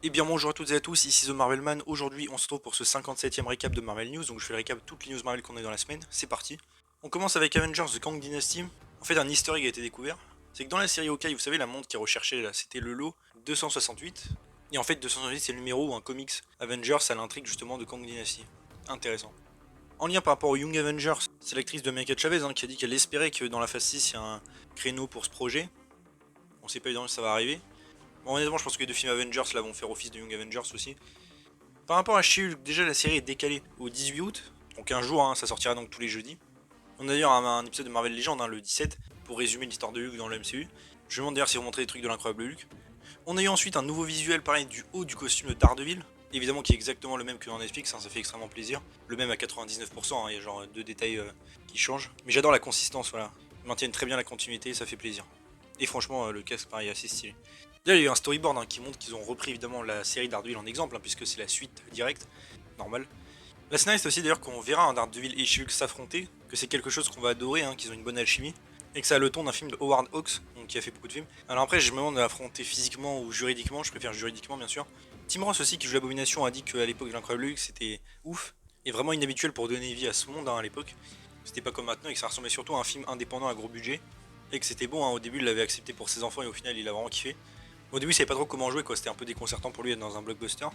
Eh bien bonjour à toutes et à tous, ici The Marvelman. Aujourd'hui on se retrouve pour ce 57e récap de Marvel News. Donc je fais le récap de toutes les news Marvel qu'on a eu dans la semaine. C'est parti. On commence avec Avengers The Kang Dynasty. En fait un easter egg a été découvert. C'est que dans la série Hawkeye, vous savez la montre qui est recherchée là, c'était le lot 268. Et en fait 268 c'est le numéro où un comics Avengers a l'intrigue justement de Kang Dynasty. Intéressant. En lien par rapport aux Young Avengers, c'est l'actrice de America Chavez qui a dit qu'elle espérait que dans la phase 6 il y a un créneau pour ce projet. On sait pas évidemment si ça va arriver. Bon, honnêtement je pense que les deux films Avengers là vont faire office de Young Avengers aussi. Par rapport à She-Hulk, déjà la série est décalée au 18 août, donc un jour, ça sortira donc tous les jeudis. On a d'ailleurs un épisode de Marvel Legends, le 17, pour résumer l'histoire de Hulk dans le MCU. Je me demande d'ailleurs si vous montrez des trucs de l'incroyable Hulk. On a eu ensuite un nouveau visuel, pareil, du haut du costume de Daredevil, évidemment qui est exactement le même que dans Netflix, ça fait extrêmement plaisir. Le même à 99%, il y a genre deux détails qui changent. Mais j'adore la consistance, voilà. Ils maintiennent très bien la continuité, ça fait plaisir. Et franchement, le casque, pareil, est assez stylé. D'ailleurs, il y a eu un storyboard qui montre qu'ils ont repris évidemment la série Daredevil en exemple, puisque c'est la suite directe, normal. La scénariste aussi d'ailleurs qu'on verra un Daredevil et She-Hulk s'affronter, que c'est quelque chose qu'on va adorer, qu'ils ont une bonne alchimie, et que ça a le ton d'un film de Howard Hawks, donc qui a fait beaucoup de films. Alors après, je me demande de l'affronter physiquement ou juridiquement, je préfère juridiquement bien sûr. Tim Ross aussi, qui joue l'Abomination, a dit qu'à l'époque de l'Incroyable Hulk, c'était ouf, et vraiment inhabituel pour donner vie à ce monde à l'époque. C'était pas comme maintenant, et que ça ressemblait surtout à un film indépendant à gros budget, et que c'était bon, au début il l'avait accepté pour ses enfants, et au final il a vraiment kiffé. Au début, il savait pas trop comment jouer, quoi. C'était un peu déconcertant pour lui d'être dans un blockbuster.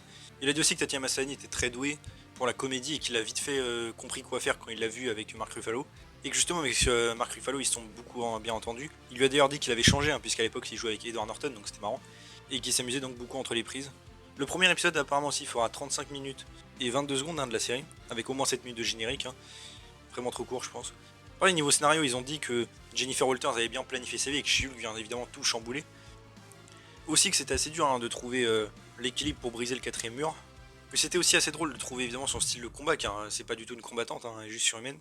Il a dit aussi que Tatiana Maslany était très doué pour la comédie et qu'il a vite fait compris quoi faire quand il l'a vu avec Mark Ruffalo. Et que justement, avec Mark Ruffalo, ils se sont beaucoup bien entendus. Il lui a d'ailleurs dit qu'il avait changé, puisqu'à l'époque, il jouait avec Edward Norton, donc c'était marrant. Et qu'il s'amusait donc beaucoup entre les prises. Le premier épisode, apparemment, aussi, fera 35 minutes et 22 secondes de la série, avec au moins 7 minutes de générique. Vraiment trop court, je pense. Pareil, niveau scénario, ils ont dit que Jennifer Walters avait bien planifié sa vie et que She-Hulk vient évidemment tout chambouler. Aussi que c'était assez dur de trouver l'équilibre pour briser le quatrième mur. Que c'était aussi assez drôle de trouver évidemment son style de combat, car c'est pas du tout une combattante, elle est juste surhumaine.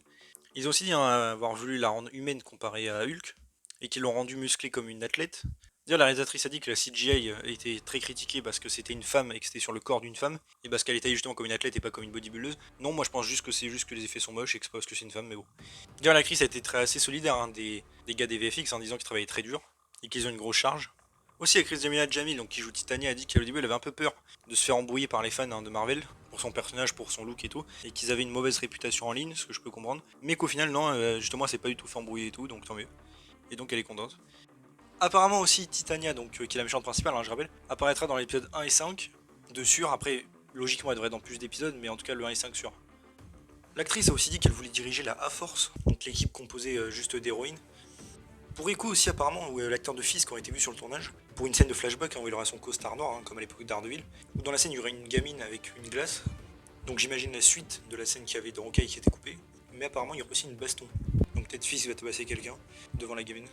Ils ont aussi dit avoir voulu la rendre humaine comparée à Hulk, et qu'ils l'ont rendue musclée comme une athlète. D'ailleurs, la réalisatrice a dit que la CGI était très critiquée parce que c'était une femme et que c'était sur le corps d'une femme, et parce qu'elle était justement comme une athlète et pas comme une bodybuildeuse. Non, moi je pense juste que c'est juste que les effets sont moches et que c'est pas parce que c'est une femme, mais bon. D'ailleurs, l'actrice a été assez solidaire des gars des VFX en disant qu'ils travaillaient très dur et qu'ils ont une grosse charge. Aussi, actrice Jamila Jamil, qui joue Titania, a dit qu'au début elle avait un peu peur de se faire embrouiller par les fans de Marvel, pour son personnage, pour son look et tout, et qu'ils avaient une mauvaise réputation en ligne, ce que je peux comprendre, mais qu'au final, non, justement, elle s'est pas du tout fait embrouiller et tout, donc tant mieux. Et donc elle est contente. Apparemment aussi, Titania, qui est la méchante principale, je rappelle, apparaîtra dans l'épisode 1 et 5, de sûr, après, logiquement elle devrait être dans plus d'épisodes, mais en tout cas le 1 et 5 sûr. L'actrice a aussi dit qu'elle voulait diriger la A-Force, donc l'équipe composée juste d'héroïnes, pour Echo aussi apparemment, où l'acteur de Fisk aurait été vu sur le tournage, pour une scène de flashback où il aura son costard noir, comme à l'époque d'Ardeville, où dans la scène il y aurait une gamine avec une glace, donc j'imagine la suite de la scène qu'il y avait dans Hawkeye qui était coupée, mais apparemment il y aura aussi une baston, donc peut-être Fisk va tabasser quelqu'un devant la gamine.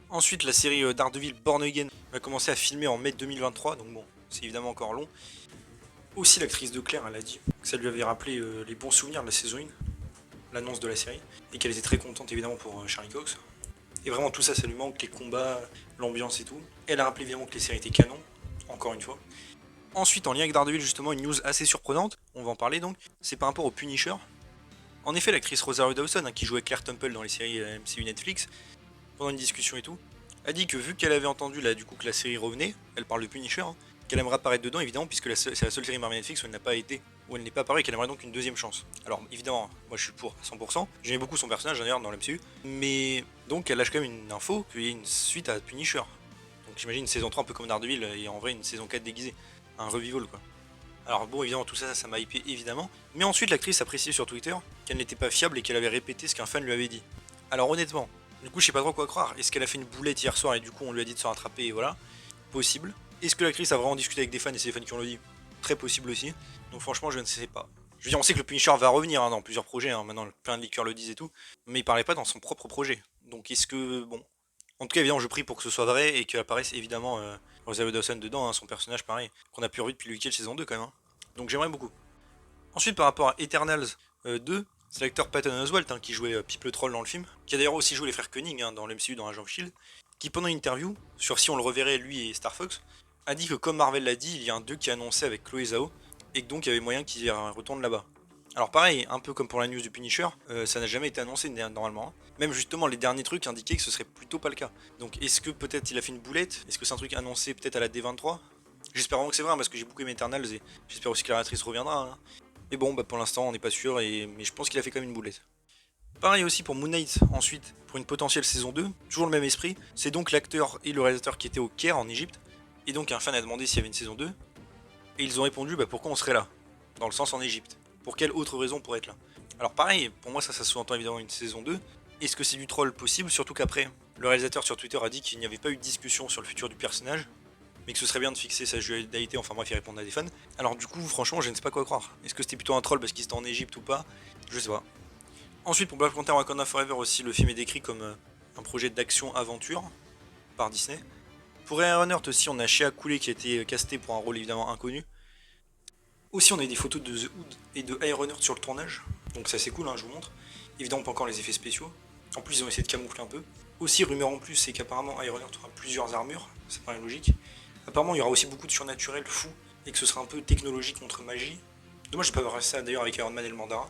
Ensuite la série Daredevil Born Again va commencer à filmer en mai 2023, donc bon, c'est évidemment encore long. Aussi l'actrice de Claire, elle a dit que ça lui avait rappelé les bons souvenirs de la saison 1, l'annonce de la série, et qu'elle était très contente évidemment pour Charlie Cox. Et vraiment tout ça, ça lui manque, les combats, l'ambiance et tout. Elle a rappelé évidemment que les séries étaient canon, encore une fois. Ensuite, en lien avec Daredevil, justement, une news assez surprenante, on va en parler donc, c'est par rapport au Punisher. En effet, l'actrice Rosario Dawson, qui jouait Claire Temple dans les séries MCU Netflix, pendant une discussion et tout, a dit que vu qu'elle avait entendu là du coup que la série revenait, elle parle de Punisher, qu'elle aimerait apparaître dedans évidemment puisque c'est la seule série Marvel Netflix où elle n'a pas été, où elle n'est pas apparue et qu'elle aimerait donc une deuxième chance. Alors évidemment, moi je suis pour à 100%, j'aimais beaucoup son personnage d'ailleurs dans l'MCU, mais donc elle lâche quand même une info qu'il y ait une suite à Punisher. Donc j'imagine une saison 3 un peu comme Daredevil et en vrai une saison 4 déguisée, un revival quoi. Alors bon évidemment tout ça, ça m'a hypé évidemment, mais ensuite l'actrice a précisé sur Twitter qu'elle n'était pas fiable et qu'elle avait répété ce qu'un fan lui avait dit. Alors honnêtement, du coup, je sais pas trop quoi croire. Est-ce qu'elle a fait une boulette hier soir et du coup on lui a dit de se rattraper et voilà? Possible. Est-ce que l'actrice a vraiment discuté avec des fans et c'est des fans qui ont le dit? Très possible aussi. Donc franchement, je ne sais pas. Je veux dire, on sait que le Punisher va revenir dans plusieurs projets, maintenant plein de liqueurs le disent et tout, mais il parlait pas dans son propre projet. Donc est-ce que. Bon. En tout cas, évidemment, je prie pour que ce soit vrai et qu'apparaisse évidemment Rosario Dawson dedans, son personnage pareil, qu'on a pu revu depuis le week-end saison 2 quand même. Donc j'aimerais beaucoup. Ensuite, par rapport à Eternals 2, c'est l'acteur Patton Oswalt qui jouait Pip le Troll dans le film, qui a d'ailleurs aussi joué les frères Koenig dans l'MCU dans Agent of Shield, qui pendant une interview, sur si on le reverrait lui et Star Fox, a dit que comme Marvel l'a dit, il y a un 2 qui est annoncé avec Chloé Zhao, et que donc il y avait moyen qu'il retourne là-bas. Alors pareil, un peu comme pour la news du Punisher, ça n'a jamais été annoncé normalement. Même justement les derniers trucs indiquaient que ce serait plutôt pas le cas. Donc est-ce que peut-être il a fait une boulette? Est-ce que c'est un truc annoncé peut-être à la D23? J'espère vraiment que c'est vrai, hein, parce que j'ai beaucoup aimé Eternals et j'espère aussi que la réalisatrice reviendra. Hein. Mais bon, bah pour l'instant, on n'est pas sûr, mais je pense qu'il a fait quand même une boulette. Pareil aussi pour Moon Knight, ensuite, pour une potentielle saison 2, toujours le même esprit. C'est donc l'acteur et le réalisateur qui étaient au Caire en Égypte. Et donc un fan a demandé s'il y avait une saison 2. Et ils ont répondu bah pourquoi on serait là. Dans le sens en Égypte. Pour quelle autre raison pour être là. Alors pareil, pour moi ça sous-entend évidemment une saison 2. Est-ce que c'est du troll possible? Surtout qu'après, le réalisateur sur Twitter a dit qu'il n'y avait pas eu de discussion sur le futur du personnage. Mais que ce serait bien de fixer sa dualité, enfin bref, il répondre à des fans. Alors du coup, franchement, je ne sais pas quoi croire. Est-ce que c'était plutôt un troll parce qu'il était en Égypte ou pas? Je sais pas. Ensuite, pour Black Panther Wakanda Forever aussi, le film est décrit comme un projet d'action-aventure par Disney. Pour Ironheart aussi, on a Shea Coulee qui a été casté pour un rôle évidemment inconnu. Aussi, on a des photos de The Hood et de Ironheart sur le tournage, donc ça c'est cool, hein, je vous montre. Évidemment, pas encore les effets spéciaux. En plus, ils ont essayé de camoufler un peu. Aussi, rumeur en plus, c'est qu'apparemment Ironheart aura plusieurs armures, ça paraît logique. Apparemment, il y aura aussi beaucoup de surnaturel fou et que ce sera un peu technologie contre magie. Dommage, je peux pas voir ça d'ailleurs avec Iron Man et le mandarin.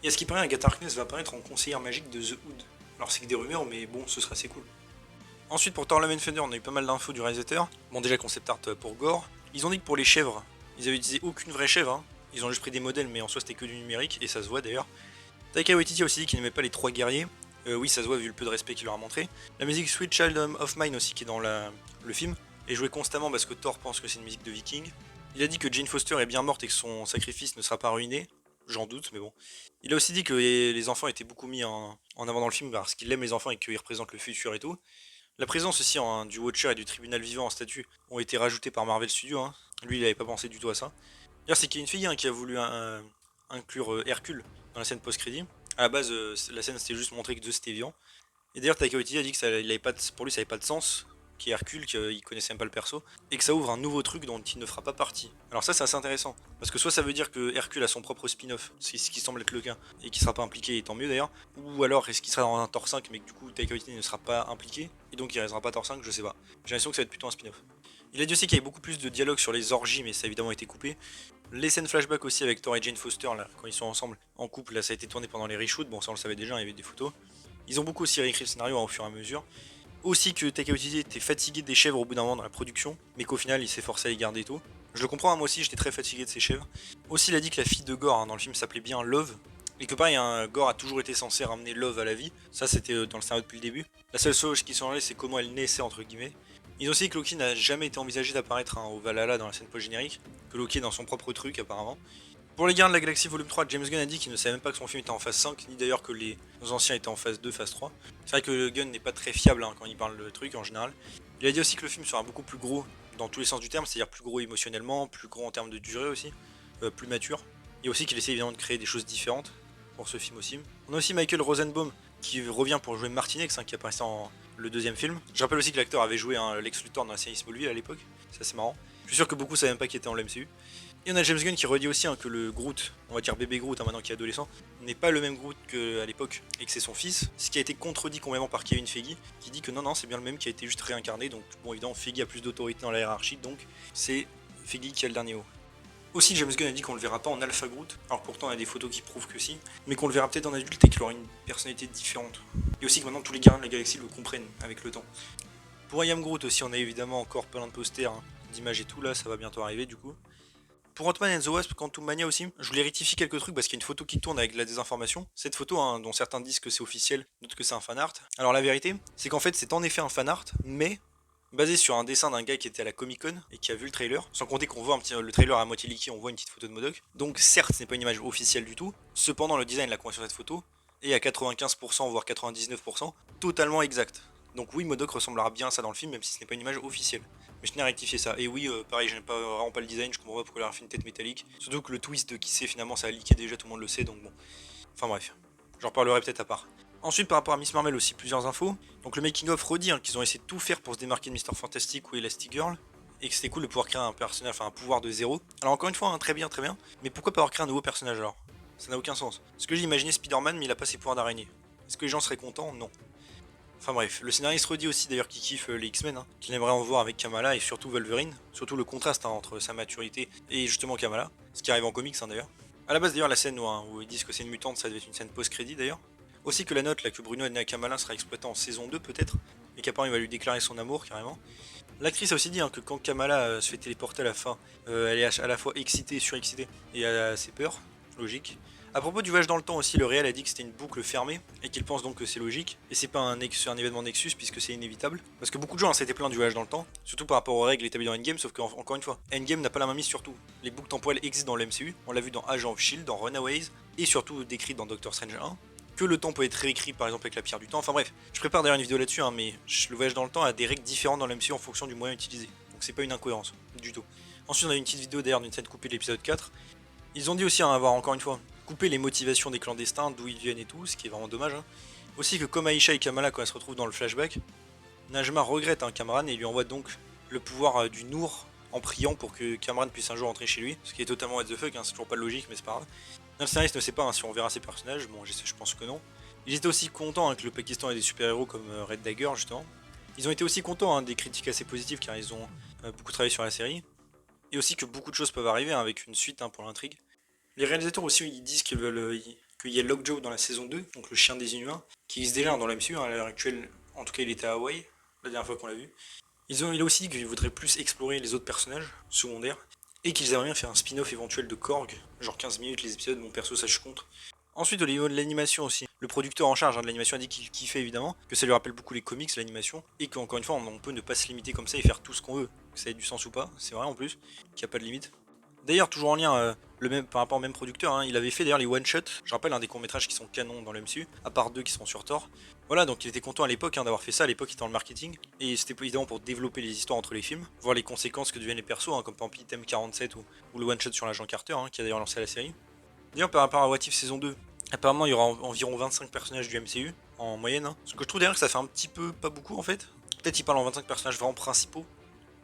Et à ce qui paraît, Agatha Harkness va apparaître en conseillère magique de The Hood. Alors c'est que des rumeurs, mais bon, ce sera assez cool. Ensuite, pour Thor Love and Thunder, on a eu pas mal d'infos du réalisateur. Bon, déjà concept art pour Gore. Ils ont dit que pour les chèvres, ils avaient utilisé aucune vraie chèvre. Hein. Ils ont juste pris des modèles, mais en soi c'était que du numérique, et ça se voit d'ailleurs. Taika Waititi a aussi dit qu'il n'aimait pas les trois guerriers. Oui, ça se voit vu le peu de respect qu'il leur a montré. La musique Sweet Child of Mine aussi, qui est dans le film, est jouée constamment parce que Thor pense que c'est une musique de viking. Il a dit que Jane Foster est bien morte et que son sacrifice ne sera pas ruiné. J'en doute, mais bon. Il a aussi dit que les enfants étaient beaucoup mis en avant dans le film parce qu'il aime les enfants et qu'ils représentent le futur et tout. La présence aussi du Watcher et du Tribunal Vivant en statue ont été rajoutés par Marvel Studios. Hein. Lui, il n'avait pas pensé du tout à ça. D'ailleurs, c'est qu'il y a une fille qui a voulu inclure Hercule dans la scène post-crédit. À la base, la scène c'était juste montrer que Zeus était vivant. Et d'ailleurs, Taika Waititi a dit que pour lui ça n'avait pas de sens, qui est Hercule, qu'il connaissait même pas le perso, et que ça ouvre un nouveau truc dont il ne fera pas partie. Alors ça c'est assez intéressant, parce que soit ça veut dire que Hercule a son propre spin-off, c'est ce qui semble être le cas, et qui sera pas impliqué, et tant mieux d'ailleurs, ou alors est-ce qu'il sera dans un Thor 5, mais que du coup Taika Waititi ne sera pas impliqué, et donc il restera pas Thor 5, je sais pas. J'ai l'impression que ça va être plutôt un spin-off. Il a dit aussi qu'il y avait beaucoup plus de dialogue sur les orgies, mais ça a évidemment été coupé. Les scènes flashback aussi avec Thor et Jane Foster, là, quand ils sont ensemble en couple, là ça a été tourné pendant les reshoots, bon ça on le savait déjà, il y avait des photos. Ils ont beaucoup aussi réécrit le scénario au fur et à mesure. Aussi que Taika Waititi était fatigué des chèvres au bout d'un moment dans la production, mais qu'au final il s'est forcé à les garder et tout. Je le comprends, hein, moi aussi j'étais très fatigué de ces chèvres. Aussi il a dit que la fille de Gore hein, dans le film s'appelait bien Love, et que pareil, Gore a toujours été censé ramener Love à la vie, ça c'était dans le scénario depuis le début. La seule chose qui s'en allait c'est comment elle naissait entre guillemets. Ils ont aussi dit que Loki n'a jamais été envisagé d'apparaître au Valhalla dans la scène post-générique, que Loki est dans son propre truc apparemment. Pour les Gardiens de la Galaxie Volume 3, James Gunn a dit qu'il ne savait même pas que son film était en phase 5, ni d'ailleurs que les anciens étaient en phase 2, phase 3. C'est vrai que Gunn n'est pas très fiable hein, quand il parle de truc en général. Il a dit aussi que le film sera beaucoup plus gros dans tous les sens du terme, c'est-à-dire plus gros émotionnellement, plus gros en termes de durée aussi, plus mature. Et aussi qu'il essaie évidemment de créer des choses différentes pour ce film aussi. On a aussi Michael Rosenbaum qui revient pour jouer Martinex, hein, qui apparaissait dans le deuxième film. Je rappelle aussi que l'acteur avait joué Lex Luthor dans la série Smallville à l'époque, ça c'est marrant. Je suis sûr que beaucoup ne savaient même pas qu'il était dans le MCU. Et on a James Gunn qui redit aussi hein, que le Groot, on va dire bébé Groot hein, maintenant qu'il est adolescent, n'est pas le même Groot qu'à l'époque et que c'est son fils, ce qui a été contredit complètement par Kevin Feige qui dit que non c'est bien le même qui a été juste réincarné, donc bon évidemment Feige a plus d'autorité dans la hiérarchie donc c'est Feige qui a le dernier mot. Aussi James Gunn a dit qu'on le verra pas en Alpha Groot, alors pourtant on a des photos qui prouvent que si, mais qu'on le verra peut-être en adulte et qu'il aura une personnalité différente. Et aussi que maintenant tous les Gardiens de la Galaxie le comprennent avec le temps. Pour I Am Groot aussi on a évidemment encore plein de posters, hein, d'images et tout là, ça va bientôt arriver du coup. Pour Ant-Man and the Wasp, Quantumania aussi, je voulais rectifier quelques trucs parce qu'il y a une photo qui tourne avec de la désinformation. Cette photo, hein, dont certains disent que c'est officiel, d'autres que c'est un fan art. Alors la vérité, c'est qu'en fait c'est en effet un fan art, mais basé sur un dessin d'un gars qui était à la Comic Con et qui a vu le trailer. Sans compter qu'on voit le trailer à moitié liquide, on voit une petite photo de MODOK. Donc certes, ce n'est pas une image officielle du tout. Cependant, le design, la convention de cette photo est à 95% voire 99% totalement exact. Donc oui, MODOK ressemblera bien à ça dans le film, même si ce n'est pas une image officielle. Mais je tenais à rectifier ça. Et oui, pareil, j'aime vraiment pas le design, je comprends pas pourquoi il a fait une tête métallique. Surtout que le twist de qui c'est finalement ça a leaké déjà, tout le monde le sait, donc bon. Enfin bref, j'en reparlerai peut-être à part. Ensuite, par rapport à Miss Marvel aussi, plusieurs infos. Donc le making of redit hein, qu'ils ont essayé de tout faire pour se démarquer de Mister Fantastic ou Elastigirl. Et que c'était cool de pouvoir créer un personnage, enfin un pouvoir de zéro. Alors encore une fois, hein, très bien, très bien. Mais pourquoi pas avoir créé un nouveau personnage alors? Ça n'a aucun sens. Parce que j'ai imaginé Spider-Man mais il a pas ses pouvoirs d'araignée. Est-ce que les gens seraient contents? Non. Enfin bref, le scénariste redit aussi d'ailleurs qu'il kiffe les X-Men, hein, qu'il aimerait en voir avec Kamala et surtout Wolverine, surtout le contraste hein, entre sa maturité et justement Kamala, ce qui arrive en comics hein, d'ailleurs. A la base d'ailleurs la scène où ils disent que c'est une mutante, ça devait être une scène post-crédit d'ailleurs. Aussi que la note là que Bruno a donnée à Kamala sera exploitée en saison 2 peut-être, et qu'apparemment il va lui déclarer son amour carrément. L'actrice a aussi dit que quand Kamala se fait téléporter à la fin, elle est à la fois excitée, surexcitée et elle a assez peur, logique. A propos du voyage dans le temps aussi, le réel a dit que c'était une boucle fermée et qu'il pense donc que c'est logique. Et c'est pas un événement Nexus puisque c'est inévitable. Parce que beaucoup de gens s'étaient plaints du voyage dans le temps, surtout par rapport aux règles établies dans Endgame, sauf qu'encore une fois, Endgame n'a pas la main mise sur tout. Les boucles temporelles existent dans le MCU, on l'a vu dans Agent of Shield, dans Runaways, et surtout décrit dans Doctor Strange 1. Que le temps peut être réécrit par exemple avec la pierre du temps, enfin bref, je prépare d'ailleurs une vidéo là-dessus, mais le voyage dans le temps a des règles différentes dans le MCU en fonction du moyen utilisé. Donc c'est pas une incohérence, du tout. Ensuite on a une petite vidéo d'ailleurs d'une scène coupée de l'épisode 4. Ils ont dit aussi avoir encore une fois coupé les motivations des clandestins, d'où ils viennent et tout, ce qui est vraiment dommage. Aussi que comme Aisha et Kamala quand elles se retrouvent dans le flashback, Najma regrette Kamran et lui envoie donc le pouvoir du Nour en priant pour que Kamran puisse un jour rentrer chez lui, ce qui est totalement what the fuck, c'est toujours pas logique mais c'est pas grave. Le scénariste ne sait pas si on verra ces personnages, bon je pense que non. Ils étaient aussi contents que le Pakistan ait des super-héros comme Red Dagger justement. Ils ont été aussi contents des critiques assez positives car ils ont beaucoup travaillé sur la série. Et aussi que beaucoup de choses peuvent arriver avec une suite pour l'intrigue. Les réalisateurs aussi ils disent qu'ils veulent qu'il y ait Lockjaw dans la saison 2, donc le chien des Inhumains, qui existe déjà dans la MCU, à l'heure actuelle, en tout cas il était à Hawaï, la dernière fois qu'on l'a vu. Il a aussi dit qu'ils voudraient plus explorer les autres personnages secondaires, et qu'ils aimeraient bien faire un spin-off éventuel de Korg, genre 15 minutes les épisodes, mon perso ça je suis contre. Ensuite au niveau de l'animation aussi, le producteur en charge de l'animation a dit qu'il kiffait évidemment, que ça lui rappelle beaucoup les comics, l'animation, et qu'encore une fois on peut ne pas se limiter comme ça et faire tout ce qu'on veut, que ça ait du sens ou pas, c'est vrai en plus, qu'il n'y a pas de limite. D'ailleurs, toujours en lien par rapport au même producteur, il avait fait d'ailleurs les one-shots, je rappelle un des courts-métrages qui sont canons dans le MCU, à part 2 qui sont sur Thor. Voilà, donc il était content à l'époque d'avoir fait ça, à l'époque il était dans le marketing, et c'était évidemment pour développer les histoires entre les films, voir les conséquences que deviennent les persos, comme par exemple Item 47 ou le one-shot sur l'agent Carter, qui a d'ailleurs lancé la série. D'ailleurs, par rapport à What If saison 2, apparemment il y aura environ 25 personnages du MCU, en moyenne, ce que je trouve d'ailleurs que ça fait un petit peu pas beaucoup en fait. Peut-être il parle en 25 personnages vraiment principaux,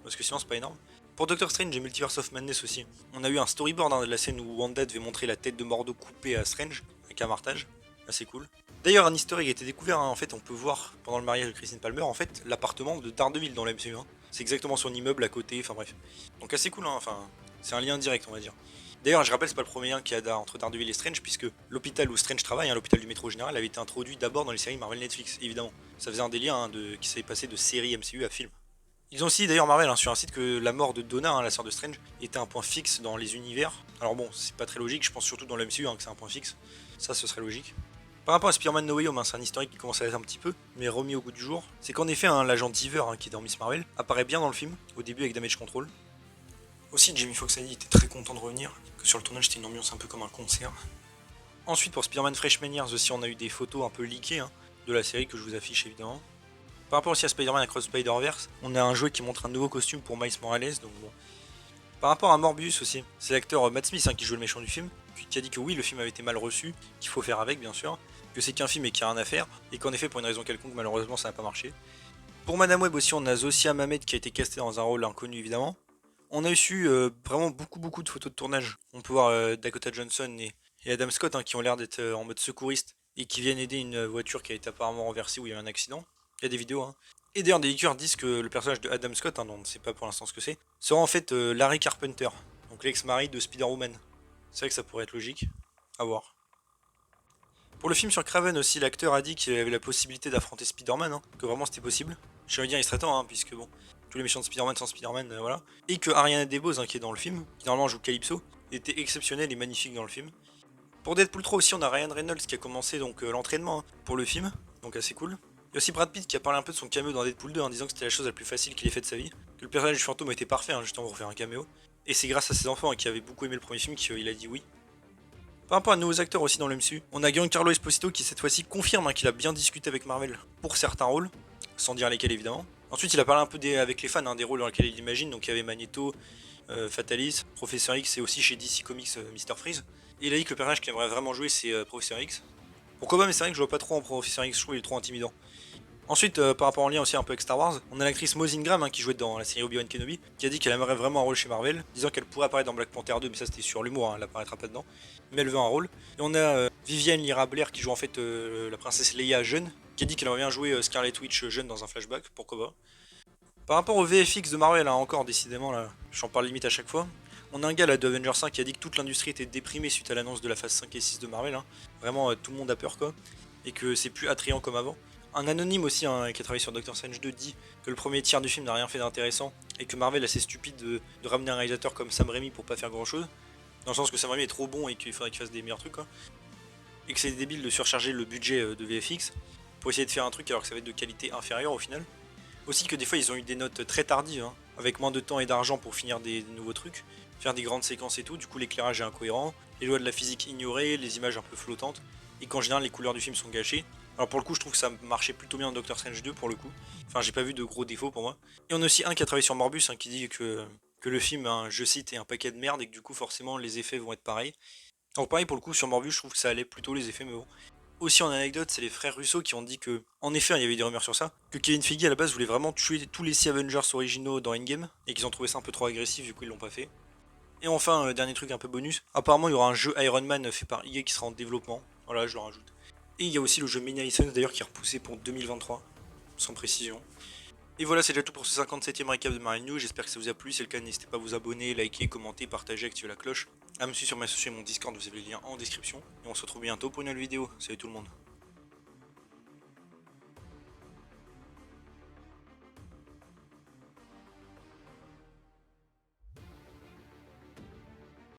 parce que sinon c'est pas énorme. Pour Doctor Strange et Multiverse of Madness aussi, on a eu un storyboard de la scène où Wanda devait montrer la tête de Mordo coupée à Strange, avec un martage, assez cool. D'ailleurs un easter egg a été découvert, en fait on peut voir pendant le mariage de Christine Palmer en fait l'appartement de Daredevil dans la MCU. C'est exactement son immeuble à côté, enfin bref. Donc assez cool, enfin c'est un lien direct on va dire. D'ailleurs je rappelle c'est pas le premier lien qu'il y a entre Daredevil et Strange puisque l'hôpital où Strange travaille, l'hôpital du métro général, avait été introduit d'abord dans les séries Marvel Netflix, évidemment. Ça faisait un délire qui s'est passé de série MCU à film. Ils ont aussi d'ailleurs Marvel sur un site que la mort de Donna, la sœur de Strange, était un point fixe dans les univers. Alors bon, c'est pas très logique, je pense surtout dans le MCU que c'est un point fixe. Ça, ce serait logique. Par rapport à Spider-Man No Way Home, c'est un historique qui commence à être un petit peu, mais remis au goût du jour. C'est qu'en effet, l'agent Diver, qui est dans Miss Marvel, apparaît bien dans le film, au début avec Damage Control. Aussi, Jamie Foxx a dit qu'il était très content de revenir, que sur le tournage c'était une ambiance un peu comme un concert. Ensuite, pour Spider-Man Freshman Years aussi, on a eu des photos un peu leakées de la série que je vous affiche évidemment. Par rapport aussi à Spider-Man Across Spider-Verse, on a un jeu qui montre un nouveau costume pour Miles Morales, donc bon. Par rapport à Morbius aussi, c'est l'acteur Matt Smith qui joue le méchant du film, qui a dit que oui, le film avait été mal reçu, qu'il faut faire avec bien sûr, que c'est qu'un film et qu'il n'y a rien à faire, et qu'en effet pour une raison quelconque malheureusement ça n'a pas marché. Pour Madame Web aussi, on a Zosia Mamed qui a été castée dans un rôle inconnu évidemment. On a eu vraiment beaucoup de photos de tournage. On peut voir Dakota Johnson et Adam Scott qui ont l'air d'être en mode secouriste et qui viennent aider une voiture qui a été apparemment renversée où il y a eu un accident. Il y a des vidéos. Et d'ailleurs, des leakers disent que le personnage de Adam Scott, dont on ne sait pas pour l'instant ce que c'est, sera en fait Larry Carpenter, donc l'ex-mari de Spider-Woman. C'est vrai que ça pourrait être logique. À voir. Pour le film sur Kraven aussi, l'acteur a dit qu'il avait la possibilité d'affronter Spider-Man, que vraiment c'était possible. Je veux dire, il serait temps, puisque bon, tous les méchants de Spider-Man sans Spider-Man, voilà. Et que Ariana DeBose, qui est dans le film, qui normalement joue Calypso, était exceptionnelle et magnifique dans le film. Pour Deadpool 3 aussi, on a Ryan Reynolds qui a commencé donc l'entraînement pour le film, donc assez cool. Il y a aussi Brad Pitt qui a parlé un peu de son caméo dans Deadpool 2 en disant que c'était la chose la plus facile qu'il ait fait de sa vie, que le personnage du fantôme était parfait justement pour faire un caméo. Et c'est grâce à ses enfants qui avaient beaucoup aimé le premier film qu'il a dit oui. Par rapport à de nouveaux acteurs aussi dans le MCU, on a Giancarlo Esposito qui cette fois-ci confirme qu'il a bien discuté avec Marvel pour certains rôles, sans dire lesquels évidemment. Ensuite il a parlé un peu avec les fans des rôles dans lesquels il imagine, donc il y avait Magneto, Fatalis, Professeur X et aussi chez DC Comics Mr. Freeze. Et il a dit que le personnage qu'il aimerait vraiment jouer c'est Professeur X. Pourquoi pas, mais c'est vrai que je vois pas trop en Professeur X, je trouve qu'il est trop intimidant. Ensuite, par rapport en lien aussi un peu avec Star Wars, on a l'actrice Moz Ingram qui jouait dans la série Obi-Wan Kenobi, qui a dit qu'elle aimerait vraiment un rôle chez Marvel, disant qu'elle pourrait apparaître dans Black Panther 2, mais ça c'était sur l'humour, elle apparaîtra pas dedans, mais elle veut un rôle. Et on a Vivienne Lyra Blair qui joue en fait la princesse Leia jeune, qui a dit qu'elle aimerait bien jouer Scarlet Witch jeune dans un flashback, pourquoi pas. Par rapport au VFX de Marvel, encore décidément, là, j'en parle limite à chaque fois, on a un gars là de Avengers 5 qui a dit que toute l'industrie était déprimée suite à l'annonce de la phase 5 et 6 de Marvel, vraiment tout le monde a peur quoi, et que c'est plus attrayant comme avant. Un anonyme aussi hein, qui a travaillé sur Doctor Strange 2 dit que le premier tiers du film n'a rien fait d'intéressant et que Marvel est assez stupide de ramener un réalisateur comme Sam Raimi pour pas faire grand chose. Dans le sens que Sam Raimi est trop bon et qu'il faudrait qu'il fasse des meilleurs trucs quoi. Et que c'est débile de surcharger le budget de VFX pour essayer de faire un truc alors que ça va être de qualité inférieure au final. Aussi que des fois ils ont eu des notes très tardives, hein, avec moins de temps et d'argent pour finir des nouveaux trucs, faire des grandes séquences et tout, du coup l'éclairage est incohérent, les lois de la physique ignorées, les images un peu flottantes, et qu'en général les couleurs du film sont gâchées. Alors pour le coup je trouve que ça marchait plutôt bien dans Doctor Strange 2 pour le coup, enfin j'ai pas vu de gros défauts pour moi. Et on a aussi un qui a travaillé sur Morbus hein, qui dit que le film, hein, je cite, est un paquet de merde et que du coup forcément les effets vont être pareils. Alors pareil pour le coup sur Morbus je trouve que ça allait plutôt les effets mais bon. Aussi en anecdote, c'est les frères Russo qui ont dit que, en effet, il y avait des rumeurs sur ça, que Kevin Feige à la base voulait vraiment tuer tous les 6 Avengers originaux dans Endgame, et qu'ils ont trouvé ça un peu trop agressif, du coup ils l'ont pas fait. Et enfin, dernier truc un peu bonus, apparemment il y aura un jeu Iron Man fait par EA qui sera en développement, voilà je le rajoute. Et il y a aussi le jeu Many License d'ailleurs qui est repoussé pour 2023, sans précision. Et voilà, c'est déjà tout pour ce 57ème récap de Marvel News, j'espère que ça vous a plu, si c'est le cas n'hésitez pas à vous abonner, liker, commenter, partager, activer la cloche, à me suivre sur mes sociaux et mon Discord, vous avez les liens en description, et on se retrouve bientôt pour une nouvelle vidéo, salut tout le monde.